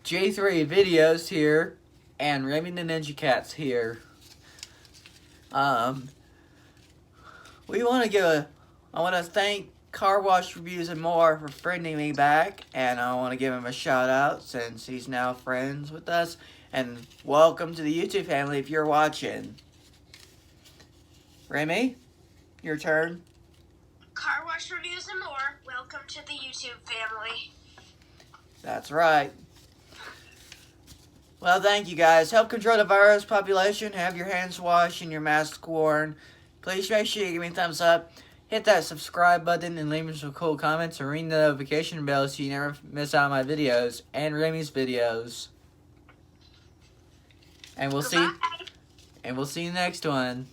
J3 Videos here, and Remy the Ninja Cat's here. We want to I want to thank Car Wash Reviews and More for friending me back, and I want to give him a shout out since he's now friends with us. And welcome to the YouTube family if you're watching. Remy, your turn. Car Wash Reviews and More, welcome to the YouTube family. That's right. Well, thank you guys. Help control the virus population. Have your hands washed and your mask worn. Please make sure you give me a thumbs up. Hit that subscribe button and leave me some cool comments and ring the notification bell so you never miss out on my videos and Remy's videos. And we'll see you next one.